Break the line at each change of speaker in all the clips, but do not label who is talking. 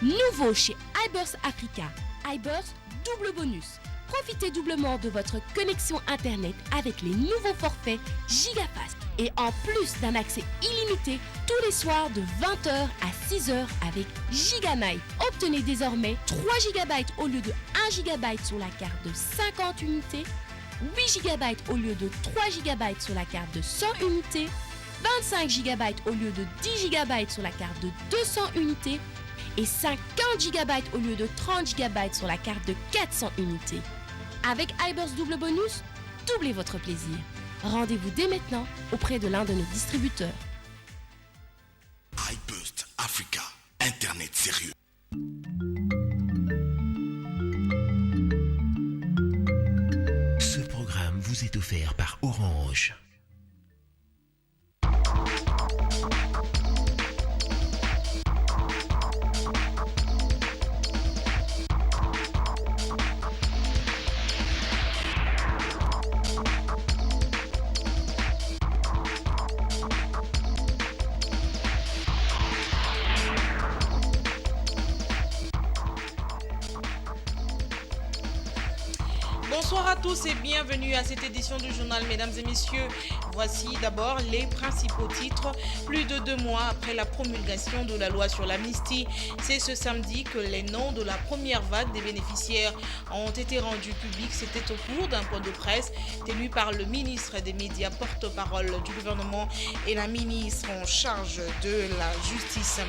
Nouveau chez iBurst Africa, iBurst double bonus. Profitez doublement de votre connexion Internet avec les nouveaux forfaits GigaFast. Et en plus d'un accès illimité tous les soirs de 20h à 6h avec Giganight. Obtenez désormais 3 GB au lieu de 1 GB sur la carte de 50 unités, 8 GB au lieu de 3 GB sur la carte de 100 unités, 25 GB au lieu de 10 GB sur la carte de 200 unités et 50 GB au lieu de 30 GB sur la carte de 400 unités. Avec iBurst double bonus, doublez votre plaisir. Rendez-vous dès maintenant auprès de l'un de nos distributeurs.
iBurst Africa, Internet sérieux.
Ce programme vous est offert par Orange.
Bonsoir à tous et bienvenue à cette édition du journal, mesdames et messieurs. Voici d'abord les principaux titres. Plus de 2 mois après la promulgation de la loi sur l'amnistie, c'est ce samedi que les noms de la première vague des bénéficiaires ont été rendus publics. C'était au cours d'un point de presse tenu par le ministre des Médias, porte-parole du gouvernement, et la ministre en charge de la justice.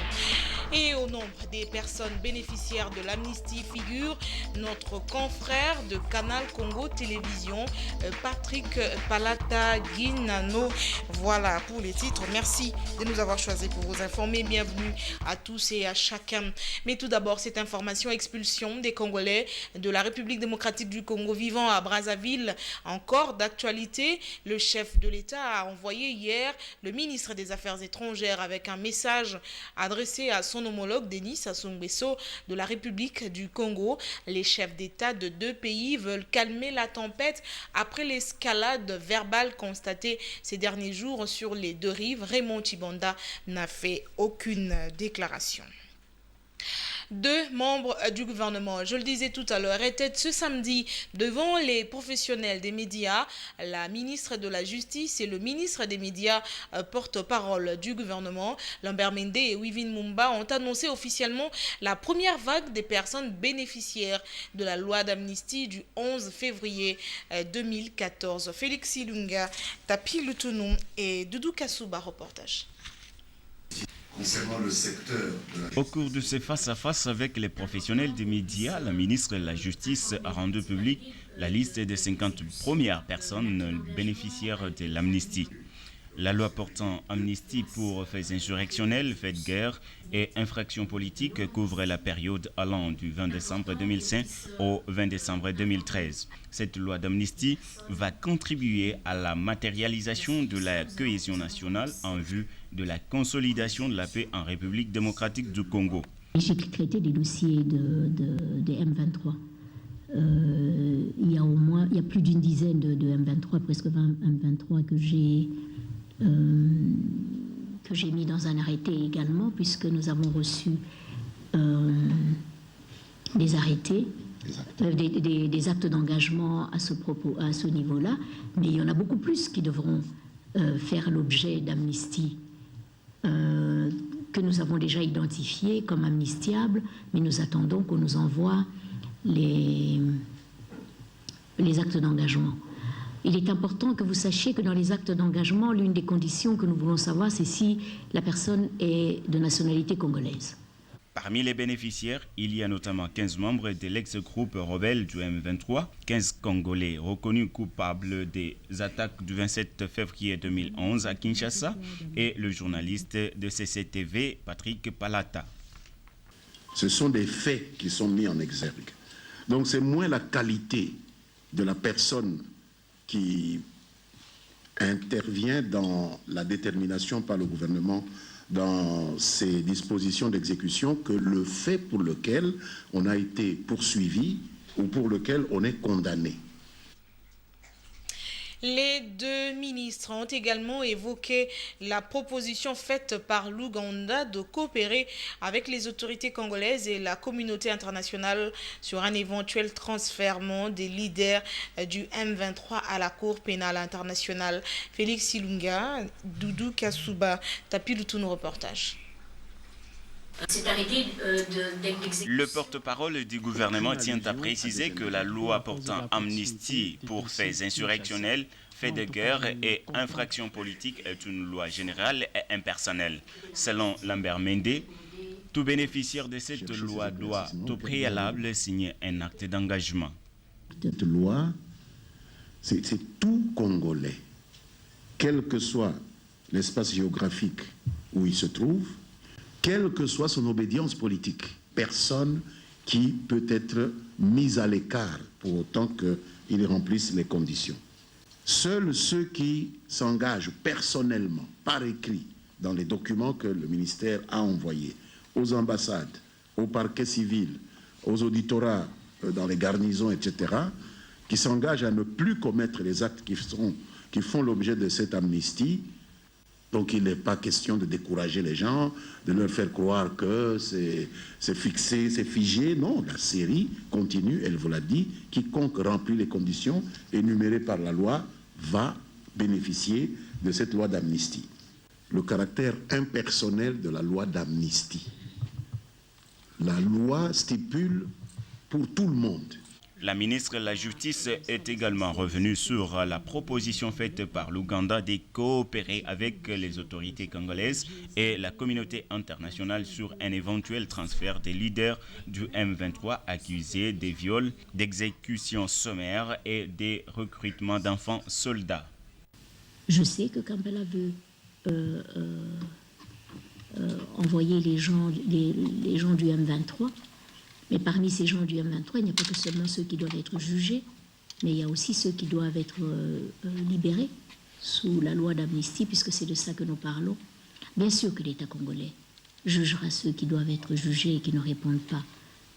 Et au nombre des personnes bénéficiaires de l'amnistie figure notre confrère de Canal Congo Télévision, Patrick Palata Guinano. Voilà pour les titres. Merci de nous avoir choisis pour vous informer. Bienvenue à tous et à chacun. Mais tout d'abord, cette information: expulsion des Congolais de la République démocratique du Congo vivant à Brazzaville. Encore d'actualité, le chef de l'État a envoyé hier le ministre des Affaires étrangères avec un message adressé à son homologue Denis Sassou Nguesso de la République du Congo. Les chefs d'État de 2 pays veulent calmer la tempête après l'escalade verbale constatée ces derniers jours sur les 2 rives. Raymond Tshibanda n'a fait aucune déclaration. 2 membres du gouvernement, je le disais tout à l'heure, étaient ce samedi devant les professionnels des médias. La ministre de la Justice et le ministre des Médias, porte-parole du gouvernement, Lambert Mende et Wivin Mumba, ont annoncé officiellement la première vague des personnes bénéficiaires de la loi d'amnistie du 11 février 2014. Félix Ilunga, Tapi Lutunou et Doudou Kassouba, reportage.
Concernant le secteur de la...
Au cours de ces face-à-face avec les professionnels des médias, la ministre de la Justice a rendu publique la liste des 50 premières personnes bénéficiaires de l'amnistie. La loi portant amnistie pour faits insurrectionnels, faits de guerre et infractions politiques couvre la période allant du 20 décembre 2005 au 20 décembre 2013. Cette loi d'amnistie va contribuer à la matérialisation de la cohésion nationale en vue de la consolidation de la paix en République démocratique du Congo.
J'ai traité des dossiers des M23. Il y a plus d'une dizaine de M23, presque 20 M23 que j'ai mis dans un arrêté également, puisque nous avons reçu des arrêtés, des actes d'engagement à ce niveau-là, mais il y en a beaucoup plus qui devront faire l'objet d'amnistie que nous avons déjà identifiés comme amnistiables, mais nous attendons qu'on nous envoie les actes d'engagement. Il est important que vous sachiez que dans les actes d'engagement, l'une des conditions que nous voulons savoir, c'est si la personne est de nationalité congolaise.
Parmi les bénéficiaires, il y a notamment 15 membres de l'ex-groupe rebelle du M23, 15 Congolais reconnus coupables des attaques du 27 février 2011 à Kinshasa et le journaliste de CCTV, Patrick Palata.
Ce sont des faits qui sont mis en exergue. Donc c'est moins la qualité de la personne qui intervient dans la détermination par le gouvernement dans ces dispositions d'exécution que le fait pour lequel on a été poursuivi ou pour lequel on est condamné.
Les deux ministres ont également évoqué la proposition faite par l'Ouganda de coopérer avec les autorités congolaises et la communauté internationale sur un éventuel transfert des leaders du M23 à la Cour pénale internationale. Félix Silunga, Doudou Kasouba, Tapiloutou, reportage.
Le porte-parole du gouvernement tient à préciser que la loi portant amnistie pour faits insurrectionnels, faits de guerre et infractions politiques est une loi générale et impersonnelle. Selon Lambert Mende, tout bénéficiaire de cette loi doit au préalable signer un acte d'engagement.
Cette loi, c'est tout Congolais, quel que soit l'espace géographique où il se trouve, quelle que soit son obédience politique. Personne qui peut être mis à l'écart pour autant qu'il remplisse les conditions. Seuls ceux qui s'engagent personnellement, par écrit, dans les documents que le ministère a envoyés aux ambassades, au parquet civil, aux auditorat dans les garnisons, etc., qui s'engagent à ne plus commettre les actes qui font l'objet de cette amnistie. Donc il n'est pas question de décourager les gens, de leur faire croire que c'est fixé, c'est figé. Non, la série continue, elle vous l'a dit. Quiconque remplit les conditions énumérées par la loi va bénéficier de cette loi d'amnistie. Le caractère impersonnel de la loi d'amnistie. La loi stipule pour tout le monde.
La ministre de la Justice est également revenue sur la proposition faite par l'Ouganda de coopérer avec les autorités congolaises et la communauté internationale sur un éventuel transfert des leaders du M23 accusés des viols, d'exécutions sommaires et des recrutements d'enfants soldats.
Je sais que Kampala veut envoyer les gens du M23. Mais parmi ces gens du M23, il n'y a pas que seulement ceux qui doivent être jugés, mais il y a aussi ceux qui doivent être libérés sous la loi d'amnistie, puisque c'est de ça que nous parlons. Bien sûr que l'État congolais jugera ceux qui doivent être jugés et qui ne répondent pas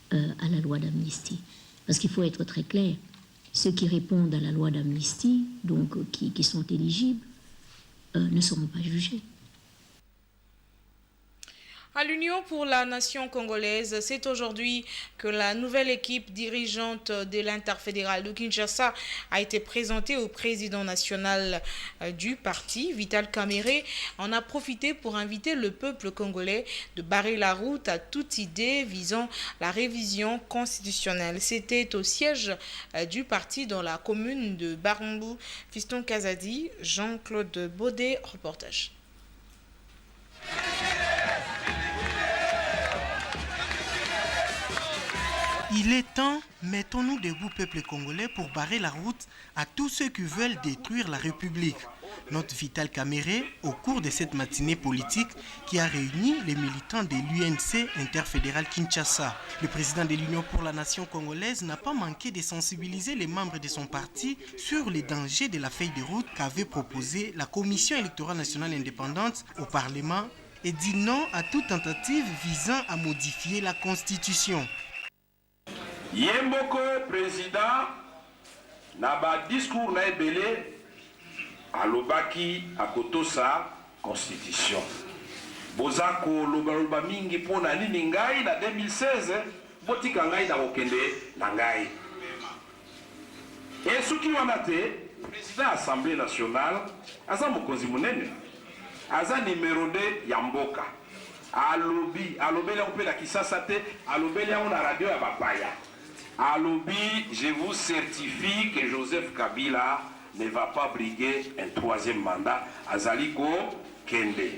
à la loi d'amnistie. Parce qu'il faut être très clair, ceux qui répondent à la loi d'amnistie, donc qui sont éligibles, ne seront pas jugés.
À l'Union pour la nation congolaise, c'est aujourd'hui que la nouvelle équipe dirigeante de l'interfédéral de Kinshasa a été présentée au président national du parti, Vital Kamerhe. On a profité pour inviter le peuple congolais de barrer la route à toute idée visant la révision constitutionnelle. C'était au siège du parti dans la commune de Barumbu. Fiston Kazadi, Jean-Claude Baudet, reportage.
Il est temps, mettons-nous debout, peuple congolais, pour barrer la route à tous ceux qui veulent détruire la République. Note Vital Kamerhe au cours de cette matinée politique qui a réuni les militants de l'UNC interfédéral Kinshasa. Le président de l'Union pour la nation congolaise n'a pas manqué de sensibiliser les membres de son parti sur les dangers de la feuille de route qu'avait proposée la Commission électorale nationale indépendante au Parlement et dit non à toute tentative visant à modifier la Constitution.
Yemboko président na ba discours na ebele alobaki akotosa constitution. Bozako loba mingi pona nini ngai na 2016 botika ngai na kokende na ngai. Et soki wana te président assemblée nationale aza mokonzi munene aza numéro 2 ya mboka. Alobeli yango mpe na Kisasa te, alobeli yango na radio ya bapaya. Alobi, je vous certifie que Joseph Kabila ne va pas briguer un troisième mandat. Azaliko Kende.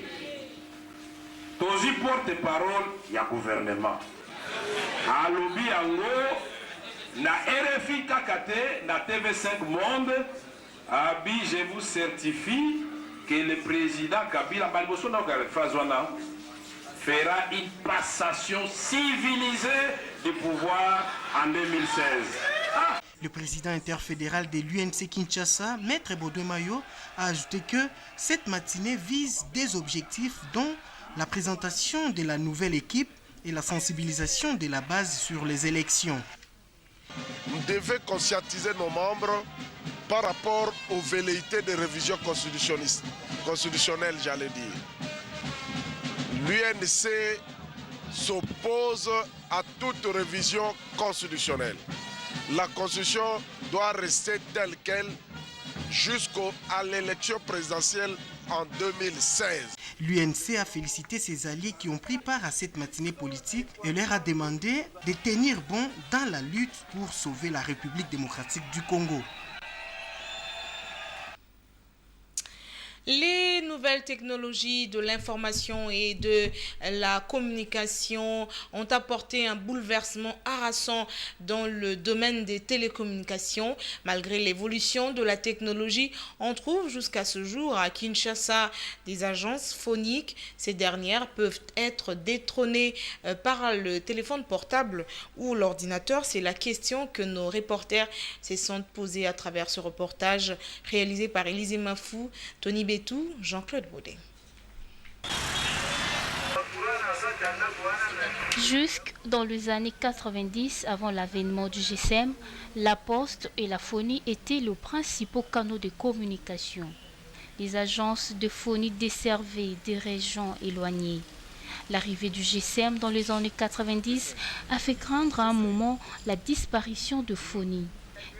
Tozi porte-parole ya gouvernement. Alobi yango na RFI Kakate, na TV5 Monde. Abi, je vous certifie que le président Kabila, fera une passation civilisée du pouvoir en 2016.
Le président interfédéral de l'UNC Kinshasa, Maître Baudouin Mayo, a ajouté que cette matinée vise des objectifs dont la présentation de la nouvelle équipe et la sensibilisation de la base sur les élections.
Nous devons conscientiser nos membres par rapport aux velléités de révision constitutionnelle, j'allais dire. L'UNC s'oppose à toute révision constitutionnelle. La Constitution doit rester telle qu'elle jusqu'à l'élection présidentielle en 2016.
L'UNC a félicité ses alliés qui ont pris part à cette matinée politique et leur a demandé de tenir bon dans la lutte pour sauver la République démocratique du Congo.
Les nouvelles technologies de l'information et de la communication ont apporté un bouleversement harassant dans le domaine des télécommunications. Malgré l'évolution de la technologie, on trouve jusqu'à ce jour à Kinshasa des agences phoniques. Ces dernières peuvent être détrônées par le téléphone portable ou l'ordinateur. C'est la question que nos reporters se sont posés à travers ce reportage réalisé par Élisée Mafou, Tony Bétou, Jean-Claude Baudet.
Jusque dans les années 90, avant l'avènement du GSM, la poste et la phonie étaient les principaux canaux de communication. Les agences de phonie desservaient des régions éloignées. L'arrivée du GSM dans les années 90 a fait craindre à un moment la disparition de phonie.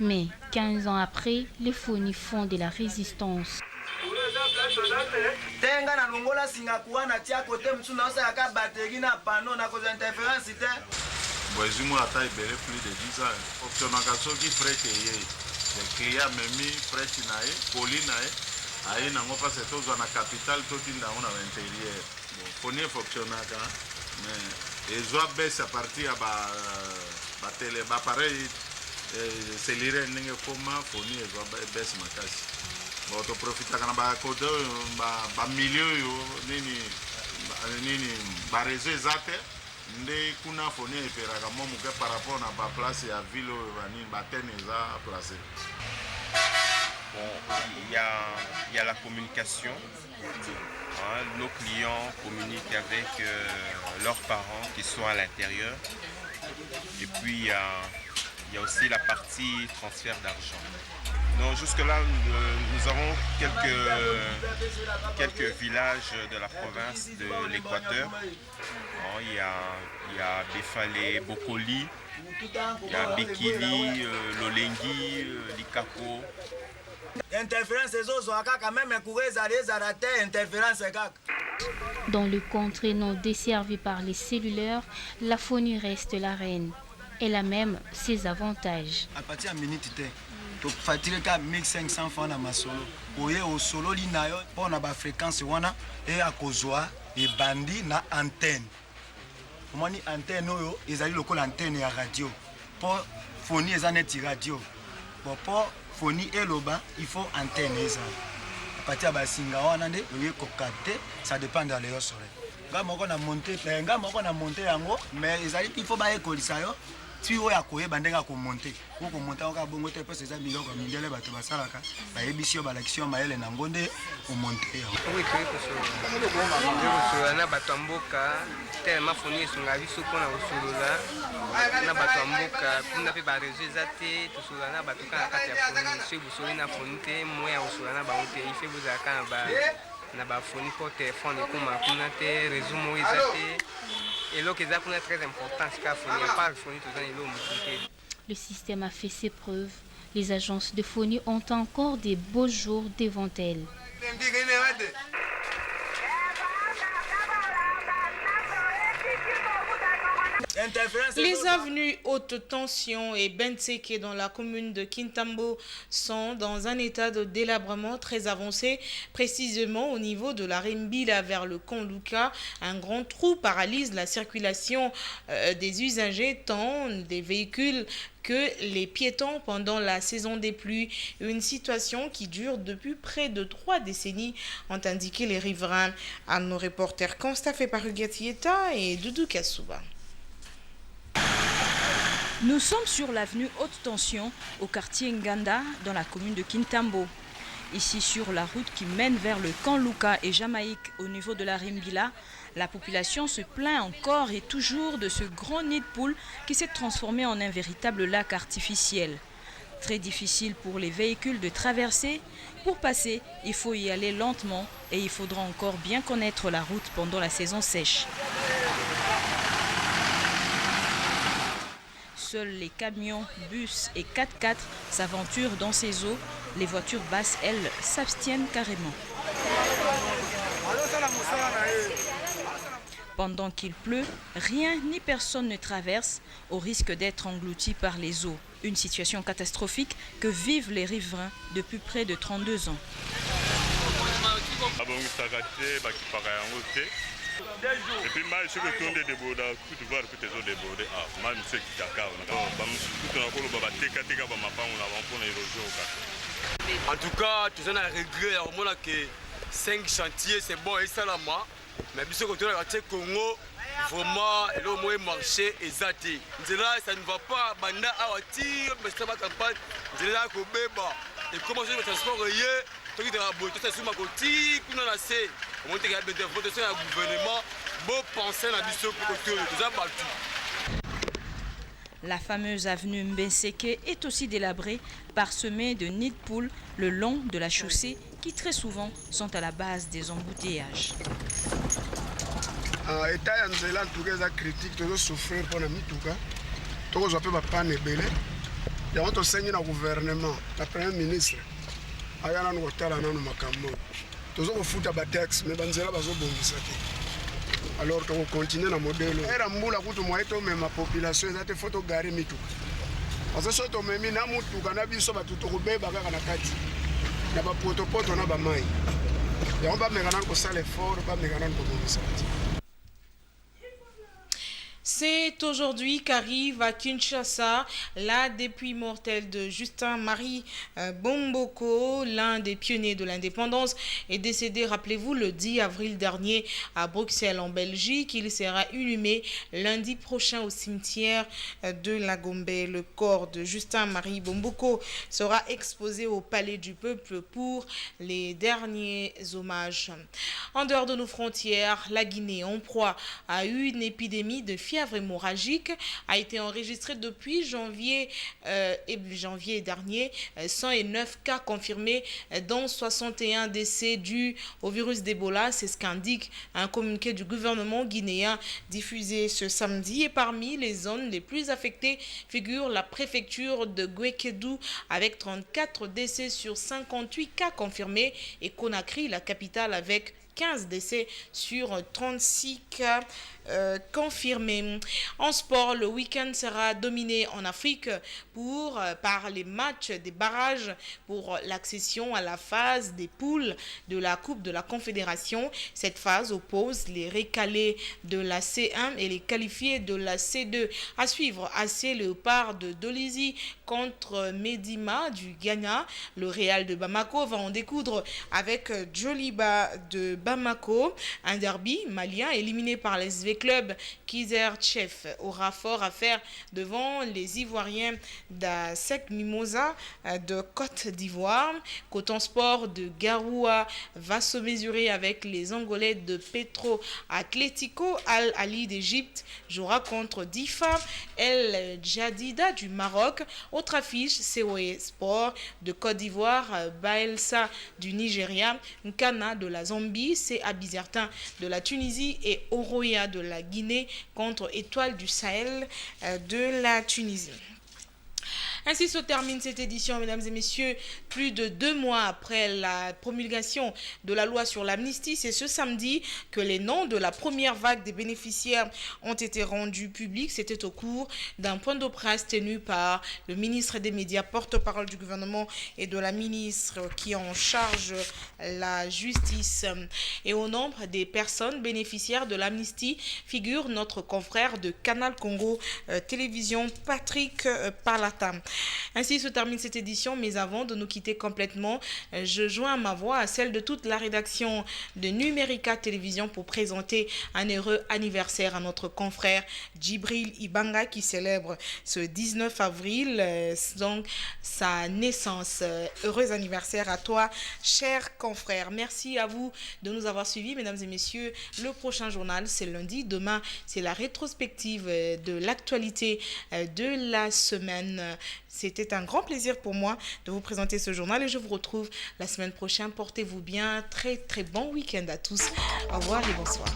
Mais 15 ans après, les phonies font de la résistance.
tenga na longola singa kuana tia kote mtsuna osa aka batterie na panneau na cause interférence te
boisimu ata ibele plus de 10 ans optionaka soki frete ye le client memi frete na ye poli na ye aye nango parce tozwa na capital totinda ngo na intérieur bon poni fonctionnaka mais ezwa baisse à partir ya ba télé ba pareil cellulaire ndenge koma poni ezwa baisse makasi. Bon, tu profites de la milieu nini réseau exact ndé kuna foni eperaka momuke par rapport na ba place ya ville ni batene za placé.
Bon, il y a la communication. Nos clients communiquent avec leurs parents qui sont à l'intérieur. Et puis il y a aussi la partie transfert d'argent. Non, jusque-là, nous avons quelques villages de la province de l'Équateur. Il y a Befale, Bokoli, il y a Bikili, Lolengi, Likapo.
Dans le contrées non desservi par les cellulaires, la phonie reste la reine. Elle a même ses avantages.
À partir de minute tu fatigues 1500 francs na masolo oye au solo linayo pour na ba fréquence wana et à kozwa et bandi na antenne omoni antenne oyo ezali lokola antenne ya radio pour phonie ezaneti radio bon pour phonie eloba il faut antenne eza à partir ba singa wana nde oye ko capter ça dépend de l'air solaire nga moko na monter yango mais ezali il faut ba ekolisa yo tu oya koyeba ndenge akomonte okomonte oka bongo te parce eza biloko mindele bato basalaka bayebisi yo balakisi yo mayele na ngonde omonte yango
kosolola na bato ya mboka telema foni esunga biso mpona kosolola na bato ya mboka mpuna mpe bareseau eza te tosolola na bato kaka kati ya foni soki bosoli na foni te moya ya kosolola na bango te ife bozalaka na bafoni mpo telefone ekoma kuna te réseau moko eza te.
Le système a fait ses preuves. Les agences de phonie ont encore des beaux jours devant elles.
Les avenues Haute Tension et Benseke dans la commune de Kintambo sont dans un état de délabrement très avancé, précisément au niveau de la Rimbila vers le Konluka. Un grand trou paralyse la circulation des usagers, tant des véhicules que les piétons pendant la saison des pluies. Une situation qui dure depuis près de 3 décennies, ont indiqué les riverains à nos reporters Constafé Parugatieta et Doudou Kassouba.
Nous sommes sur l'avenue Haute Tension, au quartier Nganda, dans la commune de Kintambo. Ici, sur la route qui mène vers le camp Luka et Jamaïque, au niveau de la Rimbila, la population se plaint encore et toujours de ce grand nid de poule qui s'est transformé en un véritable lac artificiel. Très difficile pour les véhicules de traverser. Pour passer, il faut y aller lentement et il faudra encore bien connaître la route pendant la saison sèche. Seuls les camions, bus et 4x4 s'aventurent dans ces eaux. Les voitures basses, elles, s'abstiennent carrément. Pendant qu'il pleut, rien ni personne ne traverse au risque d'être englouti par les eaux. Une situation catastrophique que vivent les riverains depuis près de 32 ans.
Et puis moi, je suis retourné de Boda, tout voir que tu es débordé. Ah, moi, je suis Dakar.
En tout cas, tu as un regret. Au moins que 5 chantiers, c'est bon et ça là moi. Mais puis ce que tu as dit Congo, vraiment, le moins marché est zaté. Ça ne va pas. Banda awati, mais ça va campagne. Là, Kobeba. Et comment je vais transporter?
La fameuse avenue Mbenseke est aussi délabrée, parsemée de nids de poules le long de la chaussée qui très souvent sont à la base des embouteillages.
État ya nzela en tout cas critique de souffrir pour la mituka. Tout ça peut pas panne belé. Il y a un enseigné dans le gouvernement, la première ministre. Ayana no kotala nanu makambo. Tozo kofuta ba tax mais banzela bazobongisa te. Alors qu'on continue na modèle. Era mbula kutu mwaito mema population ezate photo gari mituka. Parce que soto memi na mutuka na biso batuto kobeba kaka na kati. Na ba poto na ba mai. Ya on ba mekana ko sala effort, ba mekana ko bongisa.
C'est aujourd'hui qu'arrive à Kinshasa la dépouille mortelle de Justin-Marie Bomboko, l'un des pionniers de l'indépendance, est décédé, rappelez-vous, le 10 avril dernier à Bruxelles, en Belgique. Il sera inhumé lundi prochain au cimetière de la Gombe. Le corps de Justin-Marie Bomboko sera exposé au Palais du Peuple pour les derniers hommages. En dehors de nos frontières, la Guinée, en proie à une épidémie de fièvre hémorragique, a été enregistrée depuis janvier dernier. 109 cas confirmés, dont 61 décès dus au virus d'Ebola. C'est ce qu'indique un communiqué du gouvernement guinéen diffusé ce samedi. Et parmi les zones les plus affectées figure la préfecture de Guékédou avec 34 décès sur 58 cas confirmés et Conakry, la capitale, avec 15 décès sur 36 cas confirmés. En sport, le week-end sera dominé en Afrique par les matchs des barrages pour l'accession à la phase des poules de la Coupe de la Confédération. Cette phase oppose les récalés de la C1 et les qualifiés de la C2. À suivre, AC Léopard de Dolisie contre Medima du Ghana. Le Real de Bamako va en découdre avec Joliba de Bamako. Un derby malien éliminé par les SV Club. Kizer Chef aura fort à faire devant les Ivoiriens d'Asec Mimosa de Côte d'Ivoire. Coton Sport de Garoua va se mesurer avec les Angolais de Petro Atlético. Al Ali d'Égypte jouera contre Difa El Jadida du Maroc. Autre affiche, COE Sport de Côte d'Ivoire, Baelsa du Nigeria, Nkana de la Zambie, c'est Abizertin de la Tunisie et Oroya de la Guinée contre Étoile du Sahel de la Tunisie. Ainsi se termine cette édition, mesdames et messieurs. Plus de 2 mois après la promulgation de la loi sur l'amnistie, c'est ce samedi que les noms de la première vague des bénéficiaires ont été rendus publics. C'était au cours d'un point de presse tenu par le ministre des Médias, porte-parole du gouvernement, et de la ministre qui en charge la justice. Et au nombre des personnes bénéficiaires de l'amnistie figure notre confrère de Canal Congo Télévision, Patrick Parlata. Ainsi se termine cette édition, mais avant de nous quitter complètement, je joins ma voix à celle de toute la rédaction de Numérica Télévision pour présenter un heureux anniversaire à notre confrère Djibril Ibanga qui célèbre ce 19 avril, donc sa naissance. Heureux anniversaire à toi, cher confrère. Merci à vous de nous avoir suivis, mesdames et messieurs. Le prochain journal, c'est lundi. Demain, c'est la rétrospective de l'actualité de la semaine. C'était un grand plaisir pour moi de vous présenter ce journal et je vous retrouve la semaine prochaine. Portez-vous bien. Très très bon week-end à tous. Au revoir et bonsoir.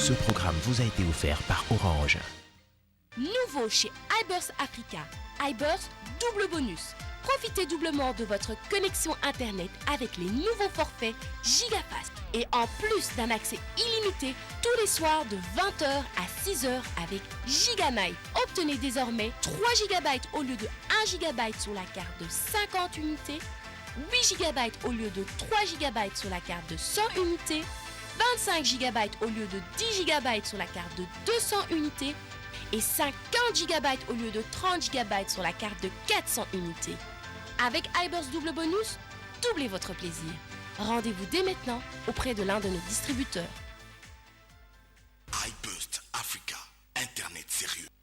Ce programme vous a été offert par Orange.
Nouveau chez iBurst Africa, iBurst double bonus. Profitez doublement de votre connexion Internet avec les nouveaux forfaits Gigafast. Et en plus d'un accès illimité tous les soirs de 20h à 6h avec Giganight. Obtenez désormais 3 GB au lieu de 1 GB sur la carte de 50 unités, 8 GB au lieu de 3 GB sur la carte de 100 unités, 25 GB au lieu de 10 GB sur la carte de 200 unités et 50 GB au lieu de 30 GB sur la carte de 400 unités. Avec iBurst double bonus, doublez votre plaisir. Rendez-vous dès maintenant auprès de l'un de nos distributeurs.
iBurst Africa, Internet sérieux.